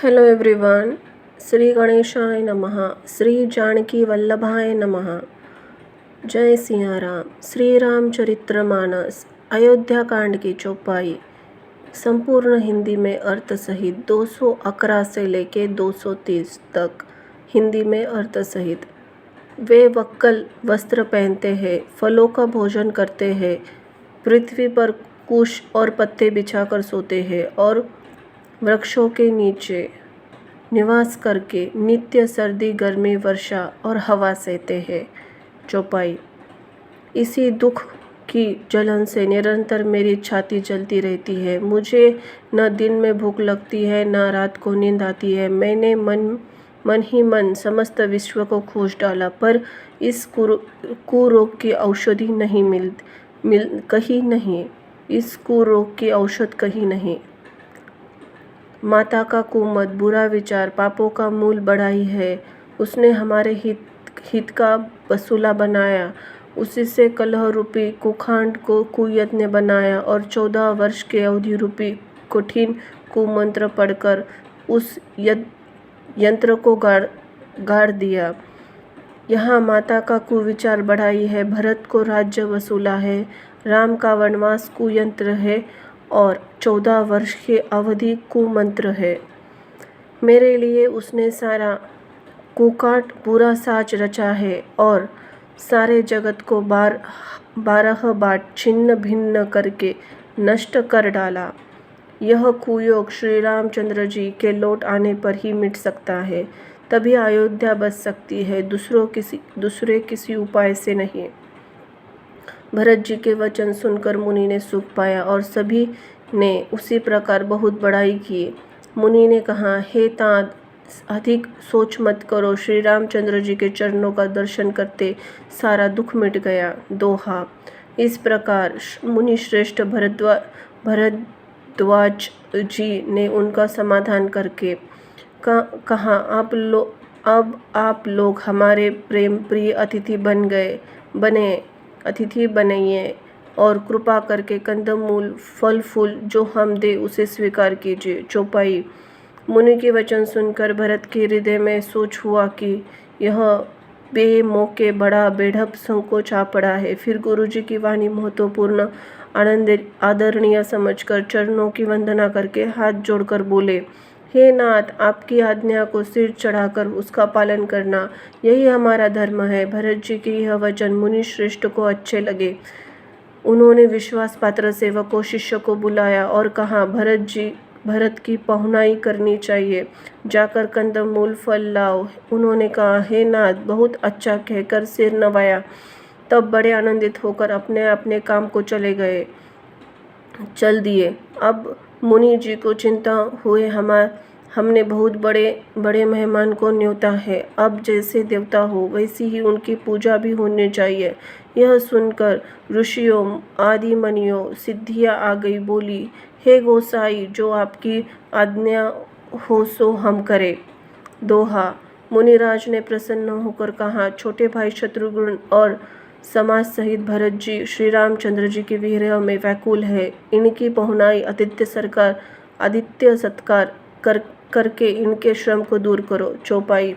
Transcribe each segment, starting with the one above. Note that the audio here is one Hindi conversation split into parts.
Hello everyone. श्री गणेशाय नमः। श्री जानकी वल्लभाय नमः। जय सिया राम। श्री रामचरितमानस अयोध्या कांड की चौपाई संपूर्ण हिंदी में अर्थ सहित 211 से लेके 230 तक हिंदी में अर्थ सहित। वे वक्कल वस्त्र पहनते हैं, फलों का भोजन करते हैं, पृथ्वी पर कुश और पत्ते बिछाकर सोते हैं और वृक्षों के नीचे निवास करके नित्य सर्दी, गर्मी, वर्षा और हवा सहते हैं। चौपाई। इसी दुख की जलन से निरंतर मेरी छाती जलती रहती है। मुझे न दिन में भूख लगती है, न रात को नींद आती है। मैंने मन ही मन समस्त विश्व को खोज डाला, पर इस कुरोग की औषधि नहीं कहीं नहीं। इस कुरोग की औषध कहीं नहीं। माता का कुमत, बुरा विचार पापों का मूल बढ़ाई है। उसने हमारे हित का वसूला बनाया। उसी से कलह रूपी कुखांड को कुयत्न बनाया और 14 वर्ष के अवधि रूपी कठिन कुमंत्र पढ़कर उस यंत्र को गाड़ दिया। यहाँ माता का कुविचार बढ़ाई है, भरत को राज्य वसूला है, राम का वनवास कुयंत्र है और 14 वर्ष की अवधि कुमंत्र है। मेरे लिए उसने सारा कुकाट पूरा साज रचा है और सारे जगत को 12 बार छिन्न भिन्न करके नष्ट कर डाला। यह कुयोग श्री रामचंद्र जी के लौट आने पर ही मिट सकता है, तभी अयोध्या बच सकती है, दूसरे किसी उपाय से नहीं। भरत जी के वचन सुनकर मुनि ने सुख पाया और सभी ने उसी प्रकार बहुत बड़ाई की। मुनि ने कहा, हे तात, अधिक सोच मत करो। श्री रामचंद्र जी के चरणों का दर्शन करते सारा दुख मिट गया। दोहा। इस प्रकार मुनि श्रेष्ठ भरद्वाज जी ने उनका समाधान करके कहा, अब आप लोग हमारे प्रेम प्रिय अतिथि बनिए और कृपा करके कंदमूल, फल फूल जो हम दे उसे स्वीकार कीजिए। चौपाई। मुनि के वचन सुनकर भरत के हृदय में सोच हुआ कि यह बेमौके बड़ा बेढप संकोच आ पड़ा है। फिर गुरुजी की वाणी महत्वपूर्ण आदरणीय समझकर चरणों की वंदना करके हाथ जोड़कर बोले, हे नाथ, आपकी आज्ञा को सिर चढ़ाकर उसका पालन करना, यही हमारा धर्म है। भरत जी के यह वचन मुनि श्रेष्ठ को अच्छे लगे। उन्होंने विश्वास पात्र सेवकों शिष्य को बुलाया और कहा, भरत की पहुनाई करनी चाहिए, जाकर कंदमूल फल लाओ। उन्होंने कहा, हे नाथ, बहुत अच्छा कहकर सिर नवाया। तब बड़े आनंदित होकर अपने अपने काम को चल दिए। अब मुनि जी को चिंता हुए, हमने बहुत बड़े मेहमान को न्योता है। अब जैसे देवता हो वैसी ही उनकी पूजा भी होनी चाहिए। यह सुनकर ऋषियों, आदि मुनियों, सिद्धियाँ आ गई। बोली, हे गोसाई, जो आपकी आज्ञा हो सो हम करें। दोहा। मुनिराज ने प्रसन्न होकर कहा, छोटे भाई शत्रुघ्न और समाज सहित भरत जी श्री रामचंद्र जी के विरह में व्याकुल है। इनकी पहुनाई आदित्य सत्कार करके इनके श्रम को दूर करो। चौपाई।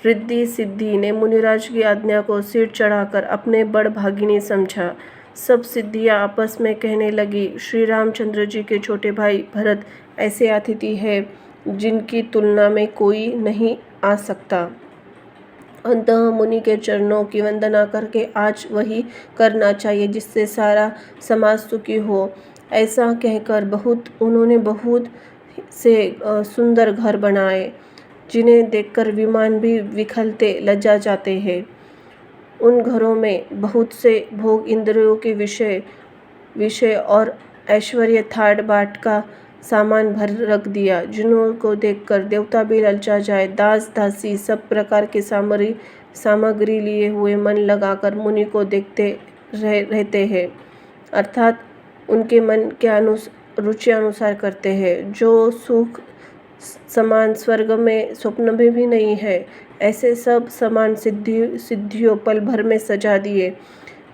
रिद्धि सिद्धि ने मुनिराज की आज्ञा को सिर चढ़ाकर अपने बड़भागिनी समझा। सब सिद्धियां आपस में कहने लगी, श्री रामचंद्र जी के छोटे भाई भरत ऐसे अतिथि है जिनकी तुलना में कोई नहीं आ सकता। अंततः मुनि के चरणों की वंदना करके आज वही करना चाहिए जिससे सारा समाज सुखी हो। ऐसा कहकर उन्होंने बहुत से सुंदर घर बनाए, जिन्हें देखकर विमान भी विखलते लज्जा जाते हैं। उन घरों में बहुत से भोग, इंद्रियों के विषय और ऐश्वर्य, ठाट बाट का सामान भर रख दिया, जिन्हों को देखकर देवता भी ललचा जाए। दास दासी सब प्रकार की सामग्री लिए हुए मन लगाकर मुनि को देखते रहते हैं, अर्थात उनके मन के रुचि अनुसार करते हैं। जो सुख समान स्वर्ग में स्वप्न में भी नहीं है, ऐसे सब समान सिद्धियों पल भर में सजा दिए।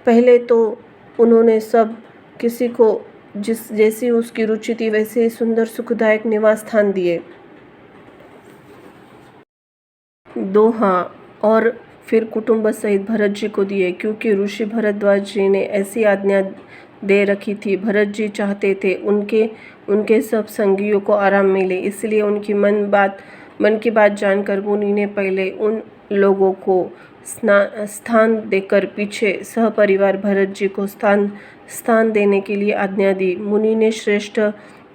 पहले तो उन्होंने सब किसी को जैसी उसकी रुचि थी वैसे ही सुंदर सुखदायक निवास स्थान दिए। दोहा और फिर कुटुंब सहित भरत जी को दिए, क्योंकि ऋषि भरद्वाज जी ने ऐसी आज्ञा दे रखी थी। भरत जी चाहते थे उनके सब संगियों को आराम मिले, इसलिए उनकी मन की बात जानकर मुनि ने पहले उन लोगों को स्थान देकर पीछे सहपरिवार भरत जी को स्थान देने के लिए आज्ञा दी। मुनि ने श्रेष्ठ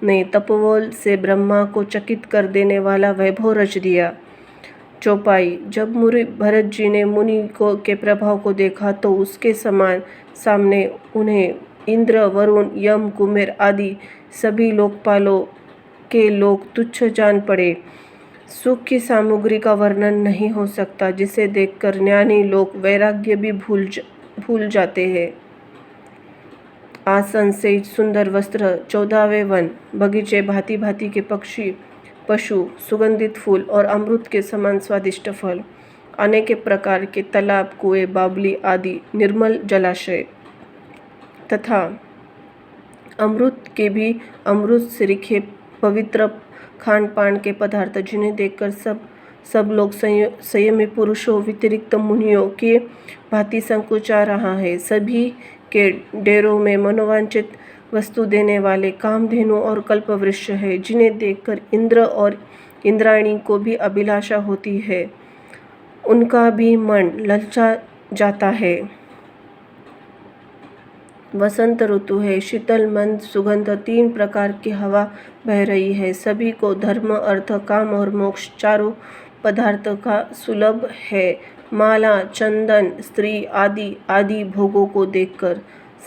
ने तपोबल से ब्रह्मा को चकित कर देने वाला वैभव रच दिया। चौपाई। जब भरत जी ने मुनि के प्रभाव को देखा तो उसके सामने उन्हें इंद्र, वरुण, यम, कुमेर आदि सभी लोकपालों के लोग तुच्छ जान पड़े। सुख की सामग्री का वर्णन नहीं हो सकता, जिसे देखकर ज्ञानी लोग वैराग्य भी भूल जाते हैं। आसन, सेज, सुंदर वस्त्र, 14वें वन, बगीचे, भांति भांति के पशु, सुगंधित फूल और अमृत के समान स्वादिष्ट फल, अनेक प्रकार के तालाब, कुएं, बावली आदि निर्मल जलाशय तथा अमृत से रिखे पवित्र खान पान के पदार्थ, जिन्हें देखकर सब लोग संयमी पुरुषों व्यतिरिक्त मुनियों के भांति संकुचा रहा है। सभी के डेरों में मनोवांछित वस्तु देने वाले कामधेनु और कल्पवृक्ष है, जिन्हें देखकर इंद्र और इंद्राणी को भी अभिलाषा होती है, उनका भी मन ललचा जाता है। वसंत ऋतु है, शीतल मंद सुगंध 3 प्रकार की हवा बह रही है। सभी को धर्म, अर्थ, काम और मोक्ष चारों पदार्थ का सुलभ है। माला, चंदन, स्त्री आदि भोगों को देखकर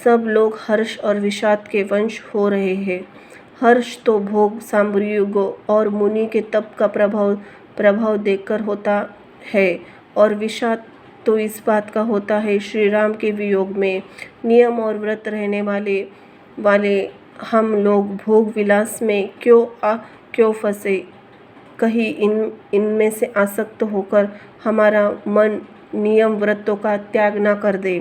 सब लोग हर्ष और विषाद के वंश हो रहे हैं। हर्ष तो भोग साम्राज्यों और मुनि के तप का प्रभाव देखकर होता है, और विषाद तो इस बात का होता है श्री राम के वियोग में। नियम और व्रत रहने वाले हम लोग भोग विलास में क्यों फंसे? कहीं इनमें से आसक्त होकर हमारा मन नियम व्रतों का त्याग ना कर दे।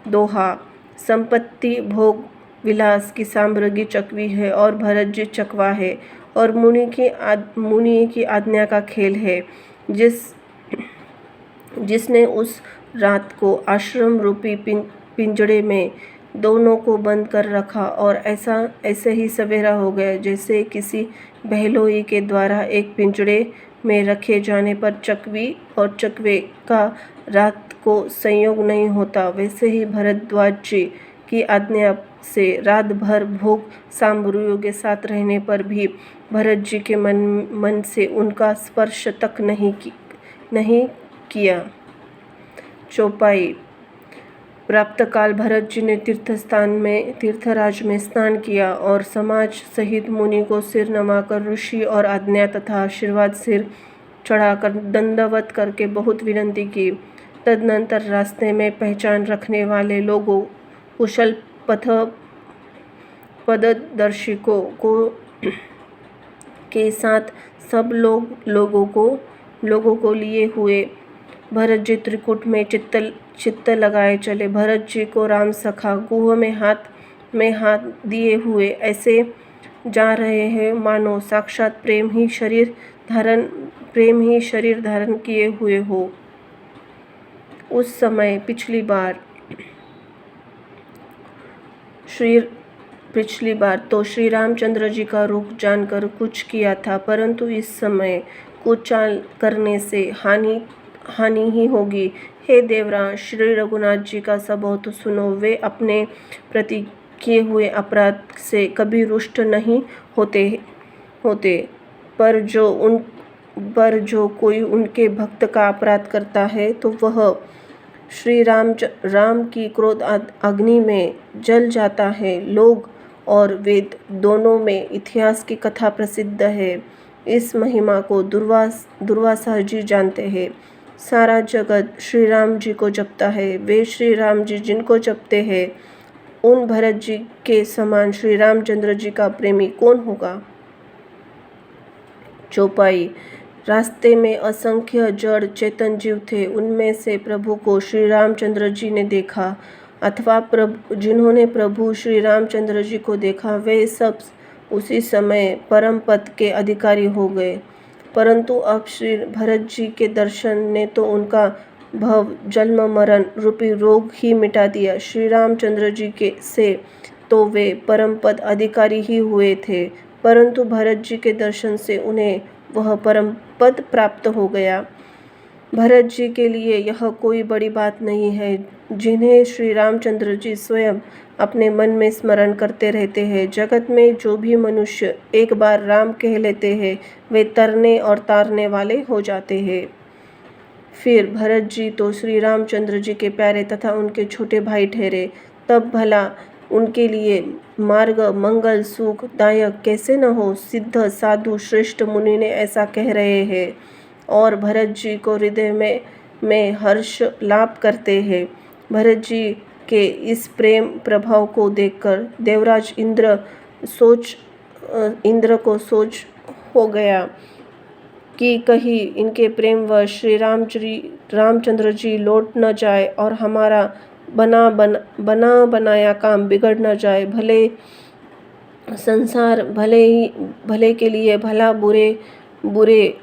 दोहा। संपत्ति, भोग विलास की साम्राज्ञी चकवी है और भरत जी चकवा है, और मुनि की आज्ञा का खेल है। जिसने उस रात को आश्रम रूपी पिंजड़े में दोनों को बंद कर रखा, और ऐसे ही सवेरा हो गया जैसे किसी बहलोई के द्वारा एक पिंजड़े में रखे जाने पर चकवी और चकवे का रात को संयोग नहीं होता, वैसे ही भरद्वाज जी की आज्ञा से रात भर भोग साम्राज्यों के साथ रहने पर भी भरत जी के मन से उनका स्पर्श तक नहीं किया। चौपाई। प्राप्त काल भरत जी ने तीर्थराज में स्नान किया और समाज सहित मुनि को सिर नवाकर ऋषि और आज्ञा तथा आशीर्वाद सिर चढ़ाकर दंडवत करके बहुत विनती की। तदनंतर रास्ते में पहचान रखने वाले लोगों, कुशल पददर्शिकों के साथ सब लोगों को लिए हुए भरत जी त्रिकुट में चित्त लगाए चले। भरत जी को राम सखा गुह में हाथ दिए हुए ऐसे जा रहे हैं मानो साक्षात प्रेम ही शरीर धारण किए हुए हो। उस समय पिछली बार तो श्री रामचंद्र जी का रूप जानकर कुछ किया था, परंतु इस समय कुछ चाल करने से हानि ही होगी। हे देवराज, श्री रघुनाथ जी का सबों तो सुनो। वे अपने प्रति किए हुए अपराध से कभी रुष्ट नहीं होते, पर जो कोई उनके भक्त का अपराध करता है तो वह श्री राम की क्रोध अग्नि में जल जाता है। लोग और वेद दोनों में इतिहास की कथा प्रसिद्ध है। इस महिमा को दुर्वासा जी जानते हैं। सारा जगत श्री राम जी को जपता है। वे श्री राम जी जिनको जपते हैं, उन भरत जी के समान श्री रामचंद्र जी का प्रेमी कौन होगा। चौपाई। रास्ते में असंख्य जड़ चेतन जीव थे। उनमें से प्रभु को श्री रामचंद्र जी ने देखा, अथवा जिन्होंने प्रभु श्री रामचंद्र जी को देखा, वे सब उसी समय परम पद के अधिकारी हो गए। परंतु अब श्री भरत जी के दर्शन ने तो उनका भव जन्म मरण रूपी रोग ही मिटा दिया। श्री रामचंद्र जी के से तो वे परम पद अधिकारी ही हुए थे, परंतु भरत जी के दर्शन से उन्हें वह परम पद प्राप्त हो गया। भरत जी के लिए यह कोई बड़ी बात नहीं है, जिन्हें श्री रामचंद्र जी स्वयं अपने मन में स्मरण करते रहते हैं। जगत में जो भी मनुष्य एक बार राम कह लेते हैं, वे तरने और तारने वाले हो जाते हैं। फिर भरत जी तो श्री रामचंद्र जी के प्यारे तथा उनके छोटे भाई ठहरे, तब भला उनके लिए मार्ग मंगल सुखदायक कैसे न हो। सिद्ध साधु श्रेष्ठ मुनि ने ऐसा कह रहे हैं और भरत जी को हृदय में हर्ष लाभ करते हैं। भरत जी के इस प्रेम प्रभाव को देखकर देवराज इंद्र को सोच हो गया कि कहीं इनके प्रेमवश श्री रामचंद्र जी लौट न जाए और हमारा बना बनाया काम बिगड़ न जाए। भले संसार भले के लिए भला, बुरे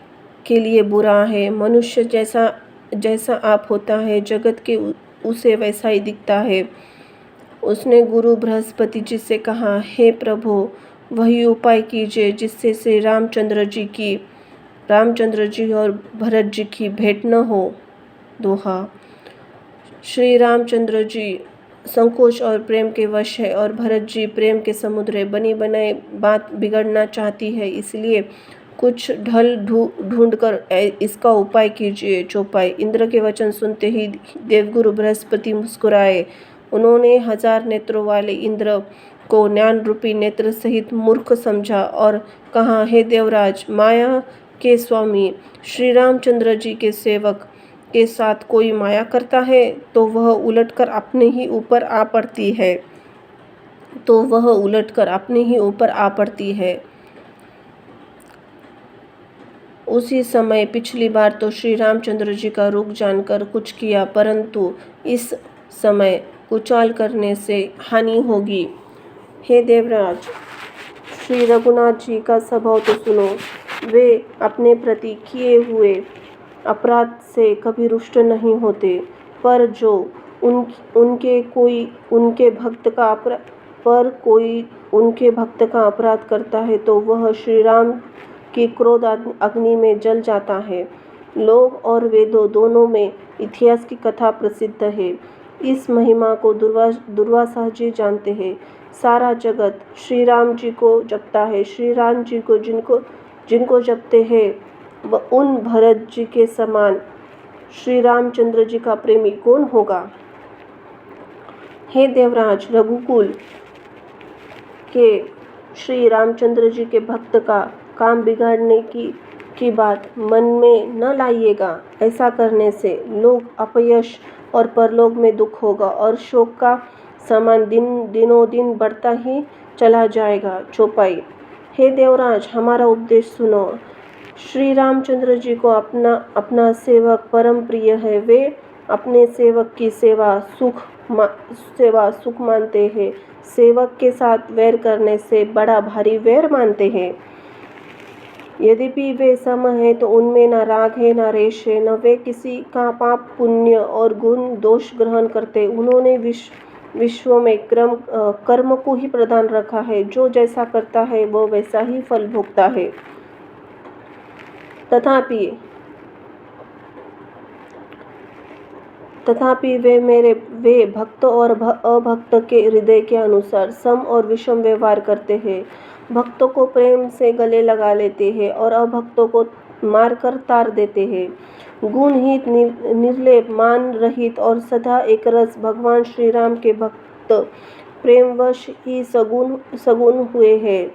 के लिए बुरा है। मनुष्य जैसा आप होता है, जगत के उसे वैसा ही दिखता है। उसने गुरु बृहस्पति जी से कहा, हे प्रभु, वही उपाय कीजिए जिससे श्री रामचंद्र जी और भरत जी की भेंट न हो। दोहा। श्री रामचंद्र जी संकोच और प्रेम के वश है और भरत जी प्रेम के समुद्र है। बनी बनाई बात बिगड़ना चाहती है, इसलिए कुछ ढल ढूंढकर इसका उपाय कीजिए। चौपाई। इंद्र के वचन सुनते ही देवगुरु बृहस्पति मुस्कुराए। उन्होंने 1000 नेत्रों वाले इंद्र को ज्ञान रूपी नेत्र सहित मूर्ख समझा और कहा, हे देवराज, माया के स्वामी, श्री रामचंद्र जी के सेवक के साथ कोई माया करता है तो वह उलटकर अपने ही ऊपर आ पड़ती है। उसी समय पिछली बार तो श्री रामचंद्र जी का रुख जानकर कुछ किया, परंतु इस समय कुचाल करने से हानि होगी। हे देवराज, श्री रघुनाथ जी का स्वभाव तो सुनो। वे अपने प्रति किए हुए अपराध से कभी रुष्ट नहीं होते, पर जो कोई उनके भक्त का अपराध करता है तो वह श्री राम की क्रोध अग्नि में जल जाता है। लोग और वेदों दोनों में इतिहास की कथा प्रसिद्ध है। इस महिमा को दुर्वासा जी जानते हैं। सारा जगत श्री राम जी को जपता है। श्री राम जी को जिनको जपते हैं उन भरत जी के समान श्री रामचंद्र जी का प्रेमी कौन होगा। हे देवराज, रघुकुल के श्री रामचंद्र जी के भक्त का काम बिगाड़ने की बात मन में न लाइएगा। ऐसा करने से लोग अपयश और परलोक में दुख होगा और शोक का सामान दिनों दिन बढ़ता ही चला जाएगा। चौपाई। हे देवराज, हमारा उपदेश सुनो। श्री रामचंद्र जी को अपना सेवक परम प्रिय है। वे अपने सेवक की सेवा सुख मानते हैं। सेवक के साथ वैर करने से बड़ा भारी वैर मानते हैं। यद्यपि वे सम हैं तो उनमें न राग है न रेश है, न वे किसी का पाप पुण्य और गुण दोष ग्रहण करते। उन्होंने विश्व में कर्म को ही प्रधान रखा है। जो जैसा करता है वो वैसा ही फल भोगता है। तथापि वे भक्त और अभक्त के हृदय के अनुसार सम और विषम व्यवहार करते हैं। भक्तों को प्रेम से गले लगा लेते हैं और अभक्तों को मारकर तार देते हैं। गुणहीत, निर्लेप, मान रहित और सदा एकरस भगवान श्री राम के भक्त प्रेमवश ही सगुण हुए हैं।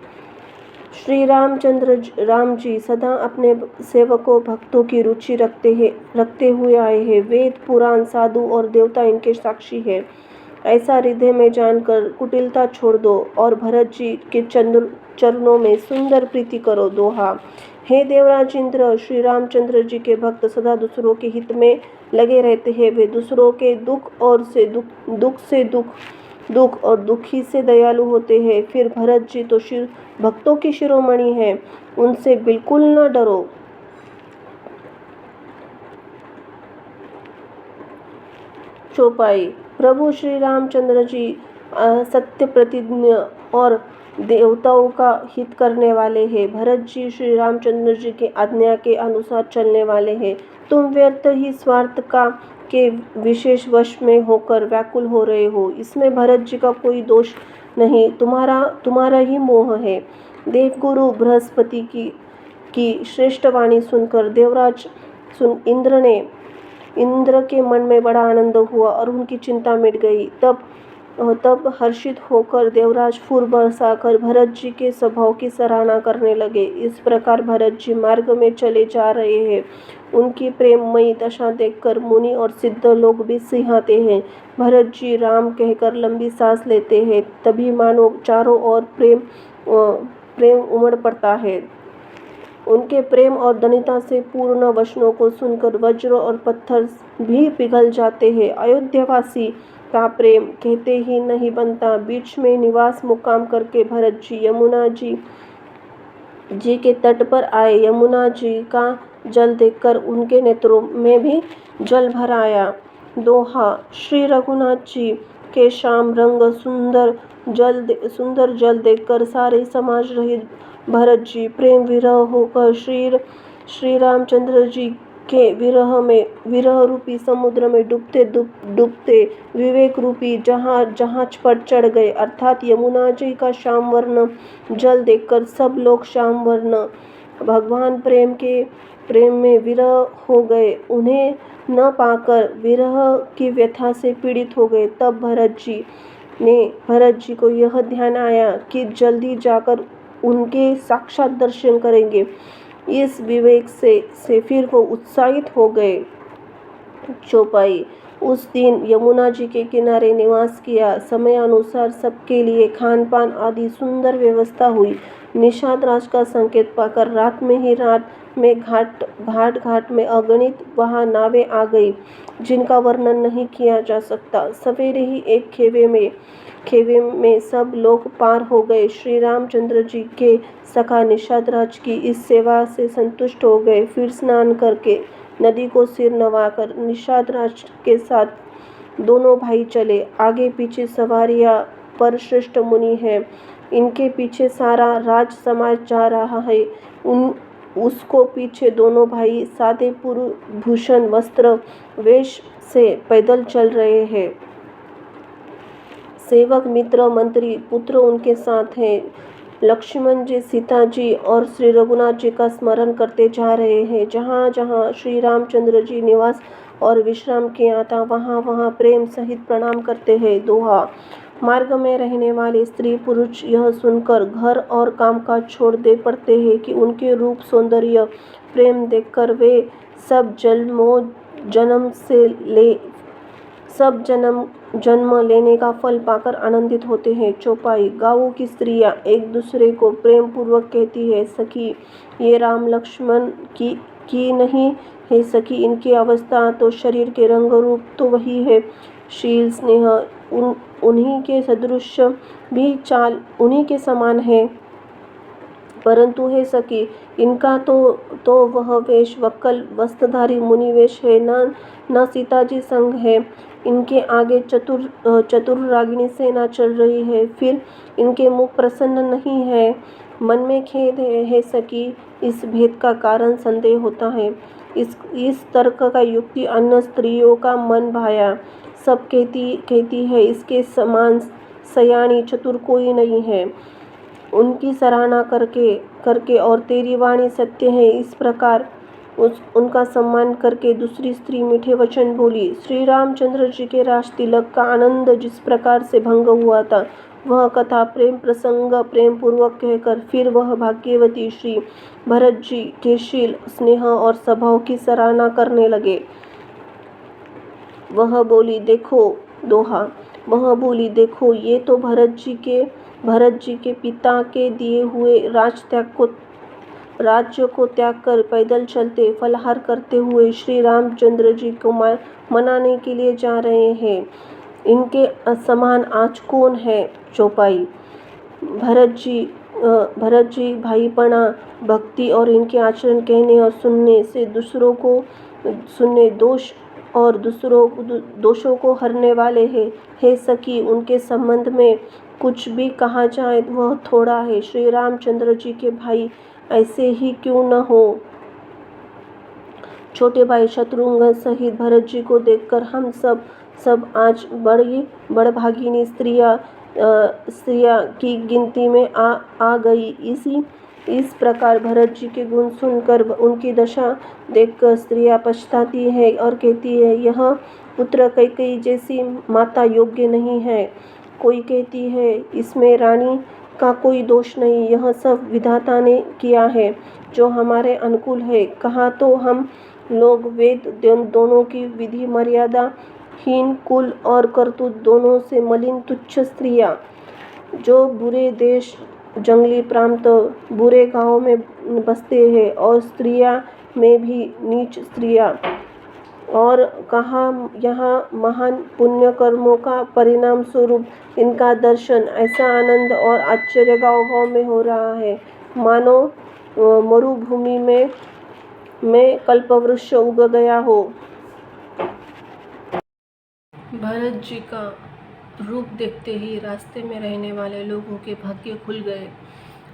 श्री राम जी सदा अपने सेवकों भक्तों की रुचि रखते हुए आए हैं। वेद पुराण साधु और देवता इनके साक्षी है। ऐसा हृदय में जानकर कुटिलता छोड़ दो और भरत जी के चरणों में सुंदर प्रीति करो। दोहा। हे देवराज इंद्र, श्री रामचंद्र जी के भक्त सदा दूसरों के हित में लगे रहते हैं। वे दूसरों के दुख और दुखी से दयालु होते हैं। फिर भरत जी तो भक्तों की शिरोमणि है, उनसे बिल्कुल न डरो। चौपाई। प्रभु श्री रामचंद्र जी सत्य प्रतिज्ञ और देवताओं का हित करने वाले हैं। भरत जी श्री रामचंद्र जी की आज्ञा के अनुसार चलने वाले हैं। तुम व्यर्थ ही स्वार्थ का के विशेष वश में होकर व्याकुल हो रहे हो। इसमें भरत जी का कोई दोष नहीं, तुम्हारा ही मोह है। देवगुरु बृहस्पति की श्रेष्ठ वाणी सुनकर इंद्र के मन में बड़ा आनंद हुआ और उनकी चिंता मिट गई। तब हर्षित होकर देवराज फूल बरसाकर भरत जी के स्वभाव की सराहना करने लगे। इस प्रकार भरत जी मार्ग में चले जा रहे हैं। उनकी प्रेममयी दशा देखकर मुनि और सिद्ध लोग भी सिहाते हैं। भरत जी राम कहकर लंबी सांस लेते हैं, तभी मानो चारों ओर प्रेम उमड़ पड़ता है। उनके प्रेम और दृढ़ता से पूर्ण वचनों को सुनकर वज्र और पत्थर भी पिघल जाते हैं। अयोध्यावासी का प्रेम कहते ही नहीं बनता। बीच में निवास मुकाम करके भरत जी यमुना जी के तट पर आए। यमुना जी का जल देखकर उनके नेत्रों में भी जल भर आया। दोहा। श्री रघुनाथ जी के श्याम रंग सुंदर जल देखकर सारे समाज रहित भरत जी प्रेम विरह होकर श्री रामचंद्र जी के विरह रूपी समुद्र में डूबते विवेक रूपी जहाज पर चढ़ गए। अर्थात यमुना जी का श्याम वर्ण जल देखकर सब लोग श्याम वर्ण भगवान प्रेम में विरह हो गए। उन्हें न पाकर विरह की व्यथा से पीड़ित हो गए। तब भरत जी को यह ध्यान आया कि जल्दी जाकर उनके साक्षात दर्शन करेंगे। इस विवेक से फिर वो उत्साहित हो गए। चौपाई। उस दिन यमुना जी के किनारे निवास किया। समय अनुसार सबके लिए खान पान आदि सुंदर व्यवस्था हुई। निषाद राज का संकेत पाकर रात में घाट में अगणित वहां नावें आ गई, जिनका वर्णन नहीं किया जा सकता। सवेरे ही एक खेवे में सब लोग पार हो गए। श्री रामचंद्र जी के सखा निषाद राज की इस सेवा से संतुष्ट हो गए। फिर स्नान करके नदी को सिर नवाकर निषाद राज के साथ दोनों भाई चले। आगे पीछे सवारियां पर श्रेष्ठ मुनि है। इनके पीछे सारा राज समाज जा रहा है। उसको पीछे दोनों भाई सादे भूषण वस्त्र वेश से पैदल चल रहे हैं। सेवक मित्र मंत्री पुत्र उनके साथ हैं। लक्ष्मण जी, सीता जी और श्री रघुनाथ जी का स्मरण करते जा रहे हैं। जहाँ जहाँ श्री रामचंद्र जी निवास और विश्राम किया था, वहाँ वहाँ प्रेम सहित प्रणाम करते हैं। दोहा। मार्ग में रहने वाले स्त्री पुरुष यह सुनकर घर और कामकाज छोड़ दे पड़ते हैं कि उनके रूप सौंदर्य प्रेम देखकर वे सब जन्म लेने का फल पाकर आनंदित होते हैं। चौपाई। गाँवों की स्त्रियां एक दूसरे को प्रेम पूर्वक कहती है, सखी ये राम लक्ष्मण की नहीं है सखी, इनकी अवस्था तो शरीर के रंग रूप तो वही है। शील स्नेह उन्हीं के सदृश भी चाल उन्हीं के समान है, परंतु है सखी इनका तो वह वेश वक्कल वस्त्रधारी मुनि वेश है, न सीता जी संग है। इनके आगे चतुर रागिनी सेना चल रही है, फिर इनके मुख प्रसन्न नहीं है। मन में खेद है सखी, इस भेद का कारण संदेह होता है। इस तर्क का युक्ति अन्य स्त्रियों का मन भाया। सब कहती है इसके समान सयानी चतुर कोई नहीं है। उनकी सराहना करके और तेरी वाणी सत्य है, इस प्रकार उनका सम्मान करके दूसरी स्त्री मीठे वचन बोली। श्री रामचंद्र जी के राज तिलक का आनंद जिस प्रकार से भंग हुआ था, वह कथा प्रेम प्रसंग प्रेम पूर्वक कहकर फिर वह भाग्यवती श्री भरत जी के शील स्नेह और स्वभाव की सराहना करने लगे। वह बोली देखो ये तो भरत जी के पिता के दिए हुए राज्य को त्याग कर पैदल चलते फलहार करते हुए श्री रामचंद्र जी को मनाने के लिए जा रहे हैं। इनके समान आज कौन है। चौपाई। भरत जी भाईपना भक्ति और इनके आचरण कहने और सुनने से दूसरों को सुनने दोष और दूसरों दोषों को हरने वाले हैं। हे सखी, उनके संबंध में कुछ भी कहा जाए वह थोड़ा है। श्री रामचंद्र जी के भाई ऐसे ही क्यों न हो। छोटे भाई शत्रुघ्न सहित भरत जी को देखकर हम सब आज बड़ी बड़भागिनी स्त्रियां की गिनती में आ गई। इस प्रकार भरत जी के गुण सुनकर, उनकी दशा देखकर स्त्रियां पछताती है और कहती है, यह पुत्र कैकेयी जैसी माता योग्य नहीं है। कोई कहती है, इसमें रानी का कोई दोष नहीं, यह सब विधाता ने किया है जो हमारे अनुकूल है। कहा तो हम लोग वेद दोनों की विधि मर्यादा हीन, कुल और करतूत दोनों से मलिन तुच्छ स्त्रियां, जो बुरे देश, जंगली प्रांत, बुरे गांवों में बसते हैं, और स्त्रियां में भी नीच स्त्रियां। और कहा यहाँ महान पुण्य कर्मों का परिणाम स्वरूप इनका दर्शन ऐसा आनंद और आश्चर्य गाँव में हो रहा है, मानो मरुभूमि में कल्पवृक्ष उग गया हो। भरत जी का रूप देखते ही रास्ते में रहने वाले लोगों के भाग्य खुल गए,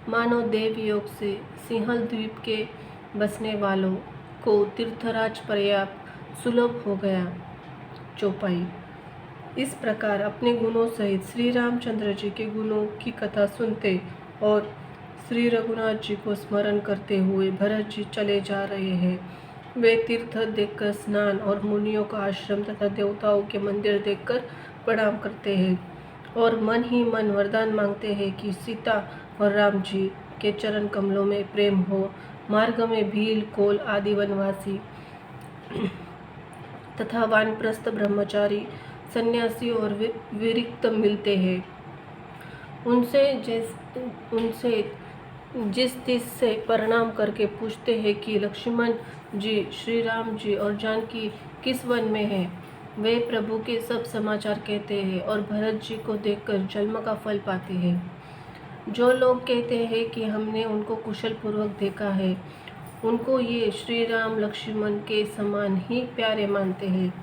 मानो देवयोग से सिंहल द्वीप के बसने वालों को तीर्थराज पर्याप्त सुलभ हो गया। चौपाई। इस प्रकार अपने गुणों सहित श्री रामचंद्र जी के गुणों की कथा सुनते और श्री रघुनाथ जी को स्मरण करते हुए भरत जी चले जा रहे हैं। वे तीर्थ देखकर स्नान और मुनियों का आश्रम तथा देवताओं के मंदिर देखकर प्रणाम करते हैं और मन ही मन वरदान मांगते हैं कि सीता और राम जी के चरण कमलों में प्रेम हो। मार्ग में भील, कोल आदि वनवासी तथा वानप्रस्थ ब्रह्मचारी, सन्यासी और विरक्त मिलते हैं। उनसे जिस तिस से प्रणाम करके पूछते हैं कि लक्ष्मण जी, श्री राम जी और जानकी किस वन में हैं। वे प्रभु के सब समाचार कहते हैं और भरत जी को देखकर जन्म का फल पाते हैं। जो लोग कहते हैं कि हमने उनको कुशल पूर्वक देखा है, उनको ये श्री राम लक्ष्मण के समान ही प्यारे मानते हैं।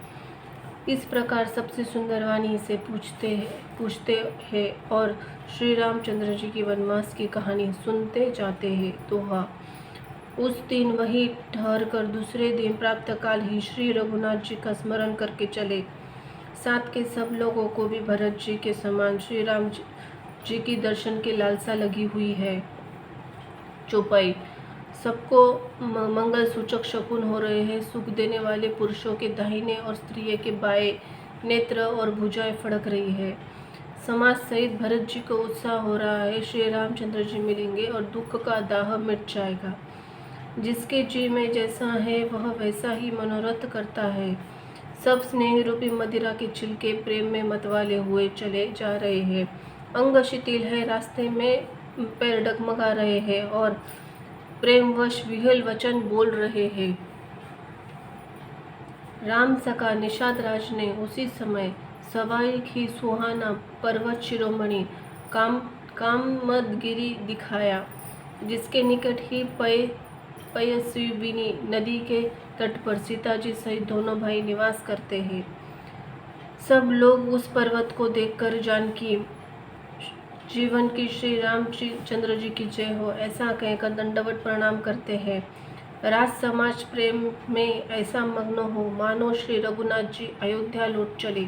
इस प्रकार सबसे सुंदर वाणी से पूछते हैं और श्री रामचंद्र जी की वनवास की कहानी सुनते जाते हैं। दोहा। उस दिन वही ठहर कर दूसरे दिन प्रातःकाल ही श्री रघुनाथ जी का स्मरण करके चले। साथ के सब लोगों को भी भरत जी के समान श्री राम जी की दर्शन की लालसा लगी हुई है। चौपाई। सबको मंगल सूचक शकुन हो रहे हैं। सुख देने वाले पुरुषों के दाहिने और स्त्रियों के बाएं नेत्र और भुजाएं फड़क रही है। समाज सहित भरत जी को उत्साह हो रहा है। श्री रामचंद्र जी मिलेंगे और दुख का दाह मिट जाएगा। जिसके जी में जैसा है वह वैसा ही मनोरथ करता है। सब स्नेह रूपी मदिरा के छिलके प्रेम में मतवाले हुए चले जा रहे हैं। अंग शिथिल है, रास्ते में पैर डगमगा रहे हैं और प्रेमवश विहल वचन बोल रहे हैं। राम सका निषाद राज ने उसी समय स्वाभाविक ही सुहाना पर्वत शिरोमणि कामदगिरि दिखाया, जिसके निकट ही पयस्विनी नदी के तट पर सीता जी सहित दोनों भाई निवास करते हैं। सब लोग उस पर्वत को देखकर जानकी जीवन की श्री रामचंद्र जी की जय हो ऐसा कहकर दंडवत प्रणाम करते हैं। राज समाज प्रेम में ऐसा मग्न हो मानो श्री रघुनाथ जी अयोध्या लौट चले।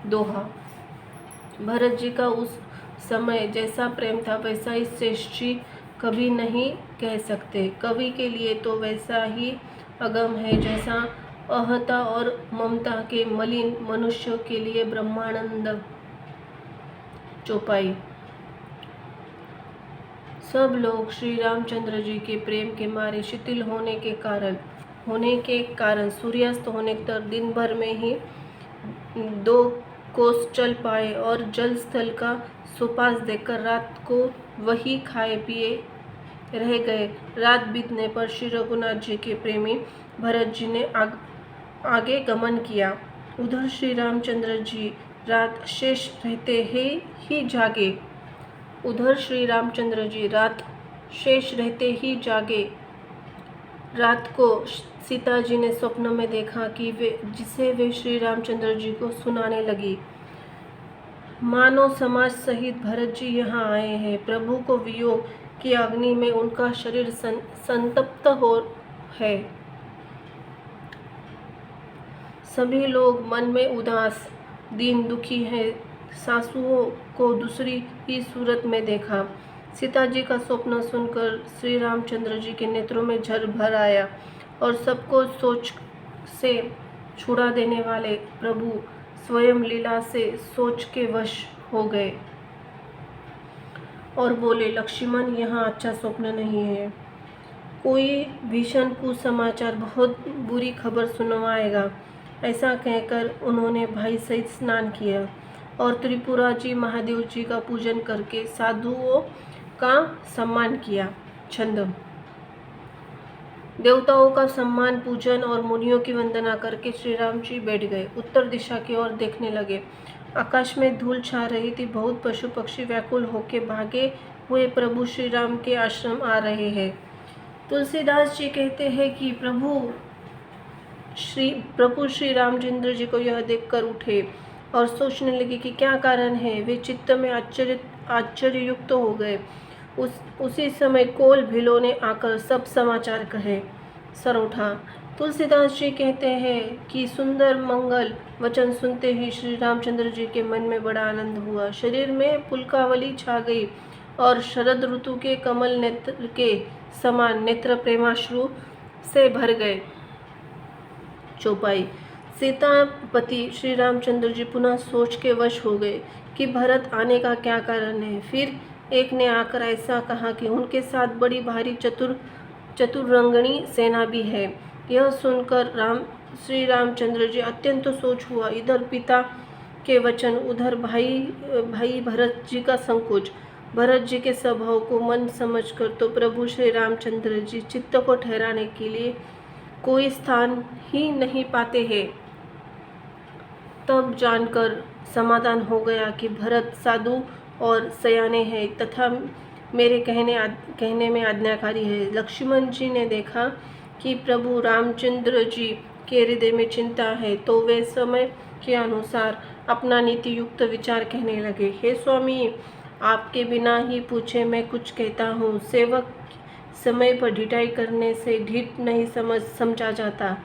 दोहा। भरत जी का उस समय जैसा प्रेम था वैसा ही श्रेष्ठ जी कभी नहीं कह सकते। कवि के लिए तो वैसा ही अगम है जैसा अहता और ममता के मलिन मनुष्यों के लिए ब्रह्मानंद। चौपाई। सब लोग श्री रामचंद्र जी के प्रेम के मारे शिथिल होने के कारण सूर्यास्त होने तक दिन भर में ही 2 कोस चल पाए और जल स्थल का सुपास देखकर रात को वही खाए पिए रह गए। रात बीतने पर श्री रघुनाथ जी के प्रेमी भरत जी ने आगे गमन किया। उधर श्री रामचंद्र जी रात शेष रहते ही जागे। रात को सीता जी ने स्वप्न में देखा कि जिसे वे श्री रामचंद्र जी को सुनाने लगी। मानव समाज सहित भरत जी यहाँ आए हैं। प्रभु को वियोग की अग्नि में उनका शरीर संतप्त हो है। सभी लोग मन में उदास, दीन दुखी हैं। सासुओं को दूसरी ही सूरत में देखा। सीता जी का स्वप्न सुनकर श्री रामचंद्र जी के नेत्रों में झर भर आया और सबको सोच से छुड़ा देने वाले प्रभु स्वयं लीला से सोच के वश हो गए और बोले, लक्ष्मण, यहाँ अच्छा स्वप्न नहीं है। कोई भीषण कुसमाचार, बहुत बुरी खबर सुनवाएगा। ऐसा कहकर उन्होंने भाई सहित स्नान किया और त्रिपुरा जी महादेव जी का पूजन करके साधुओं का सम्मान किया। छंद। देवताओं का सम्मान, पूजन और मुनियों की वंदना करके श्री राम जी बैठ गए। उत्तर दिशा की ओर देखने लगे। आकाश में धूल छा रही थी। बहुत पशु पक्षी व्याकुल होकर भागे हुए प्रभु श्री राम के आश्रम आ रहे हैं। तुलसीदास जी कहते हैं कि प्रभु श्री रामचंद्र जी को यह देखकर उठे और सोचने लगे कि क्या कारण है। वे चित्त में आश्चर्ययुक्त हो गए। उसी समय कोल भिलो ने आकर सब समाचार कहे। सर उठा। तुलसीदास जी कहते हैं कि सुंदर मंगल वचन सुनते ही श्री रामचंद्र जी के मन में बड़ा आनंद हुआ। शरीर में पुलकावली छा गई और शरद ऋतु के कमल नेत्र के समान नेत्र प्रेमाश्रु से भर गए। चौपाई। सीतापति श्री रामचंद्र जी पुनः सोच के वश हो गए कि भरत आने का क्या कारण है। फिर एक ने आकर ऐसा कहा कि उनके साथ बड़ी भारी चतुरंगणी सेना भी है। यह सुनकर श्री रामचंद्र जी अत्यंत सोच हुआ। इधर पिता के वचन, उधर भाई भरत जी का संकोच। भरत जी के स्वभाव को मन समझकर तो प्रभु श्री रामचंद्र जी चित्त को ठहराने के लिए कोई स्थान ही नहीं पाते हैं। तब जानकर समाधान हो गया कि भरत साधु और सयाने हैं तथा मेरे कहने में आज्ञाकारी है। लक्ष्मण जी ने देखा कि प्रभु रामचंद्र जी के हृदय में चिंता है तो वे समय के अनुसार अपना नीति युक्त विचार कहने लगे। हे स्वामी, आपके बिना ही पूछे मैं कुछ कहता हूँ। सेवक समय पर ढिठाई करने से ढीठ नहीं समझा जाता,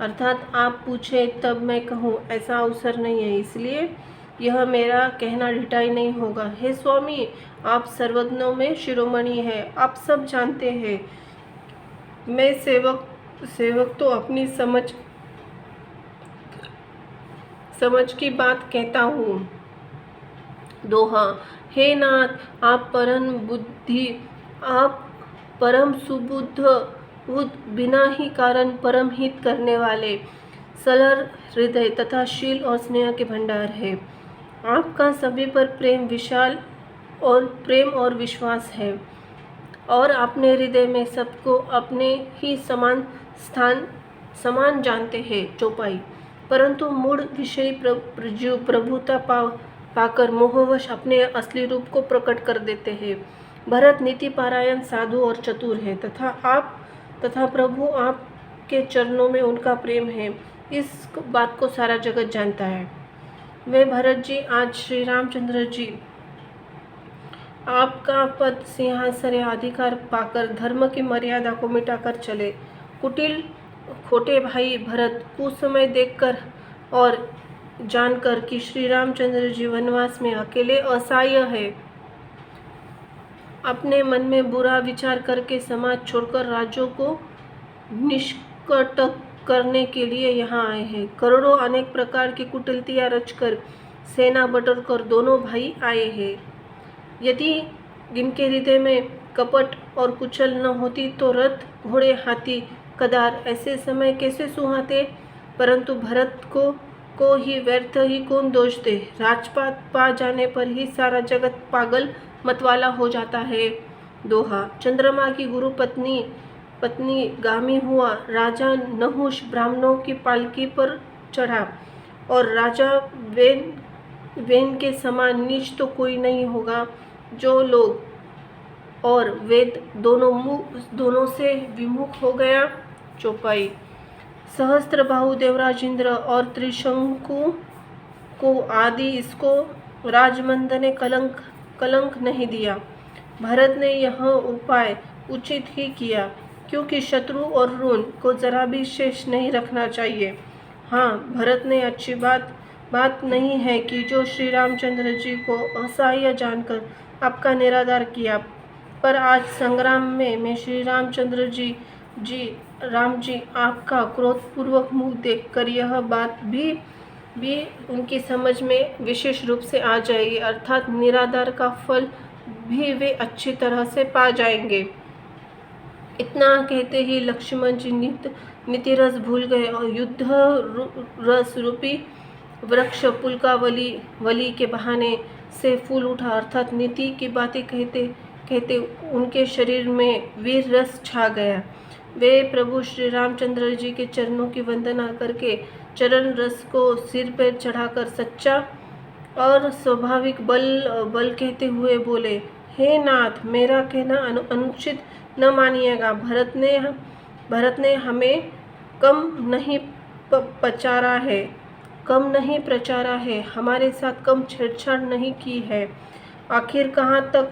अर्थात आप पूछे तब मैं कहूँ ऐसा अवसर नहीं है, इसलिए यह मेरा कहना ढिठाई नहीं होगा। हे स्वामी, आप सर्वज्ञों में शिरोमणि हैं, आप सब जानते हैं। मैं सेवक तो अपनी समझ की बात कहता हूँ। दोहा। हे नाथ, आप परम सुबुद्ध, बिना ही कारण परम हित करने वाले, सरल हृदय तथा शील और स्नेह के भंडार है। आपका सभी पर प्रेम और विश्वास है और अपने हृदय में सबको अपने ही समान जानते हैं। चौपाई। परंतु मूढ़ विषयी प्रभुता पाकर मोहवश अपने असली रूप को प्रकट कर देते हैं। भरत नीति पारायण, साधु और चतुर है तथा प्रभु आपके चरणों में उनका प्रेम है। इस बात को सारा जगत जानता है। वे भरत जी आज श्री रामचंद्र जी आपका पद सिंहासन अधिकार पाकर धर्म की मर्यादा को मिटाकर चले। कुटिल खोटे भाई भरत कुसमय देखकर और जानकर कि श्री रामचंद्र जी वनवास में अकेले असहाय है, अपने मन में बुरा विचार करके समाज छोड़कर राज्यों को निष्कटक करने के लिए यहाँ आए हैं। करोड़ों अनेक प्रकार की कुटिलतियाँ रचकर सेना बटोर कर दोनों भाई आए हैं। यदि इनके हृदय में कपट और कुचल न होती तो रथ, घोड़े, हाथी, कदार ऐसे समय कैसे सुहाते। परंतु भरत को ही व्यर्थ ही कौन दोष दे। राजपाट पा जाने पर ही सारा जगत पागल मतवाला हो जाता है। दोहा। चंद्रमा की गुरु पत्नी गामी हुआ। राजा नहुष ब्राह्मणों की पालकी पर चढ़ा और राजा वेन के समान नीच तो कोई नहीं होगा। जो लोग और वेद दोनों से विमुख हो गया चौपाई। सहस्त्रबाहु देवराजेंद्र और त्रिशंकु को आदि इसको राजमंद ने कलंक नहीं दिया। भरत ने यह उपाय उचित ही किया, क्योंकि शत्रु और ऋण को जरा भी शेष नहीं रखना चाहिए। हाँ, भरत ने अच्छी बात नहीं है कि जो श्री रामचंद्र जी को असहाय जानकर आपका निरादर किया, पर आज संग्राम में श्री रामचंद्र राम जी आपका क्रोधपूर्वक मुख देखकर यह बात भी उनकी समझ में विशेष रूप से आ जाएगी, अर्थात निरादर का फल भी वे अच्छी तरह से पा जाएंगे। इतना कहते ही लक्ष्मण जी नीति रस भूल गए और युद्ध रस रूपी वृक्ष पुलकावली के बहाने से फूल उठा, अर्थात नीति की बातें कहते कहते उनके शरीर में वीर रस छा गया। वे प्रभु श्री रामचंद्र जी के चरणों की वंदना करके चरण रस को सिर पर चढ़ाकर सच्चा और स्वाभाविक बल कहते हुए बोले, हे नाथ, मेरा कहना अनुचित न मानिएगा। भरत ने हमें कम नहीं प्रचारा है, हमारे साथ कम छेड़छाड़ नहीं की है। आखिर कहाँ तक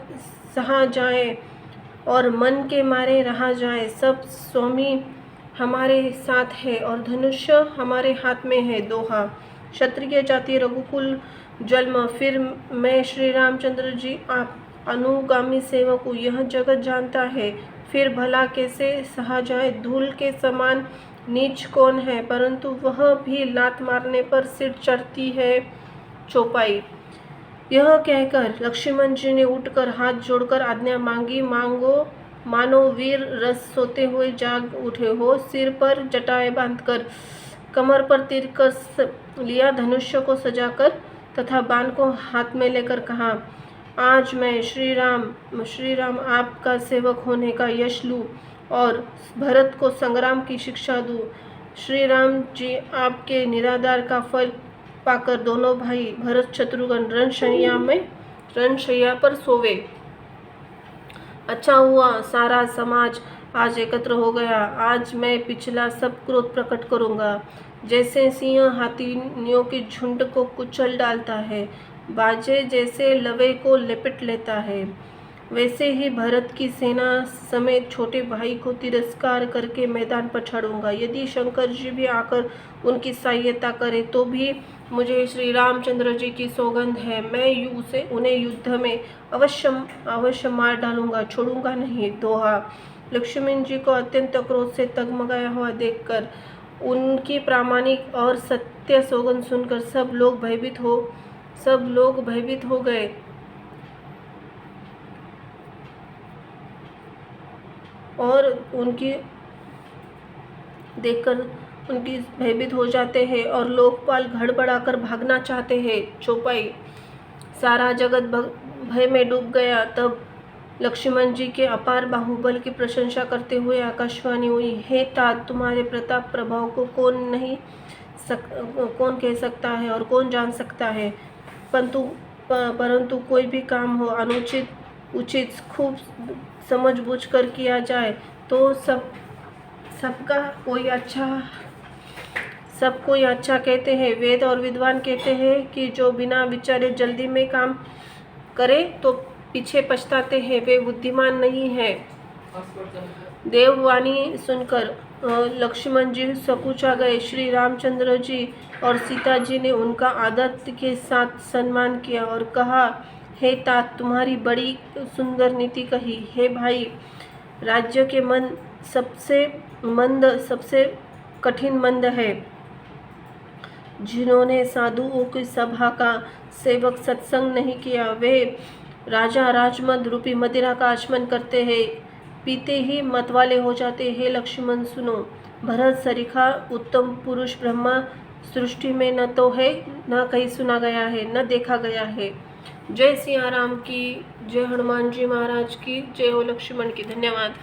सहा जाए और मन के मारे रहा जाए। सब स्वामी हमारे साथ है और धनुष्य हमारे हाथ में है। दोहा। क्षत्रिय जाति रघुकुल जन्म, फिर मैं श्री रामचंद्र जी आप अनुगामी सेवक हूँ, यह जगत जानता है। फिर भला कैसे सहा जाए। धूल के समान नीच कौन है, परंतु वह भी लात मारने पर सिर चढ़ती है। चौपाई। यह कहकर लक्ष्मण जी ने उठकर हाथ जोड़कर आज्ञा मांगी, मानो वीर रस सोते हुए जाग उठे हो। सिर पर जटाएं बांधकर, कमर पर तीर कस लिया, धनुष्य को सजाकर तथा बाण को हाथ में लेकर कहा, आज मैं श्री राम आपका सेवक होने का यश लूँ और भरत को संग्राम की शिक्षा दूँ। श्री राम जी आपके निराधार का फल पाकर दोनों भाई भरत शत्रुघ्न रणशैया पर सोवे। अच्छा हुआ सारा समाज आज एकत्र हो गया। आज मैं पिछला सब क्रोध प्रकट करूंगा। जैसे सिंह हाथियों के झुंड को कुचल डालता है, बाजे जैसे लवे को लपेट लेता है, वैसे ही भरत की सेना समेत छोटे भाई को तिरस्कार करके मैदान पर छाड़ूंगा। यदि शंकर जी भी आकर उनकी सहायता करे तो भी मुझे श्री रामचंद्र जी की सौगंध है, मैं उन्हें युद्ध में अवश्य मार डालूंगा, छोड़ूंगा नहीं। दोहा। लक्ष्मण जी को अत्यंत क्रोध से तगमगाया हुआ देखकर, उनकी प्रामाणिक और सत्य सौगंध सुनकर सब लोग भयभीत हो गए और उनकी देखकर उनकी भयभीत हो जाते हैं और लोकपाल गड़बड़ाकर भागना चाहते हैं। चौपाई। सारा जगत भय में डूब गया। तब लक्ष्मण जी के अपार बाहुबल की प्रशंसा करते हुए आकाशवाणी हुई, हे तात, तुम्हारे प्रताप प्रभाव को कौन कह सकता है और कौन जान सकता है। परंतु कोई भी काम हो उचित खूब समझबूझ कर किया जाए तो सब कोई अच्छा कहते हैं। वेद और विद्वान कहते हैं कि जो बिना विचारे जल्दी में काम करे तो पीछे पछताते हैं, वे बुद्धिमान नहीं है। देववाणी सुनकर लक्ष्मण जी सकुचा गए। श्री रामचंद्र जी और सीता जी ने उनका आदर के साथ सम्मान किया और कहा, हे तात, तुम्हारी बड़ी सुंदर नीति कही। हे भाई, राज्य के मन सबसे कठिन मंद है। जिन्होंने साधुओं की सभा का सेवक सत्संग नहीं किया, वे राजा राजमद रूपी मदिरा का आचमन करते हैं, पीते ही मतवाले हो जाते हैं। लक्ष्मण सुनो, भरत सरीखा उत्तम पुरुष ब्रह्मा सृष्टि में न तो है, न कहीं सुना गया है, न देखा गया है। जय सिया राम की जय, हनुमान जी महाराज की जय हो, लक्ष्मण की। धन्यवाद।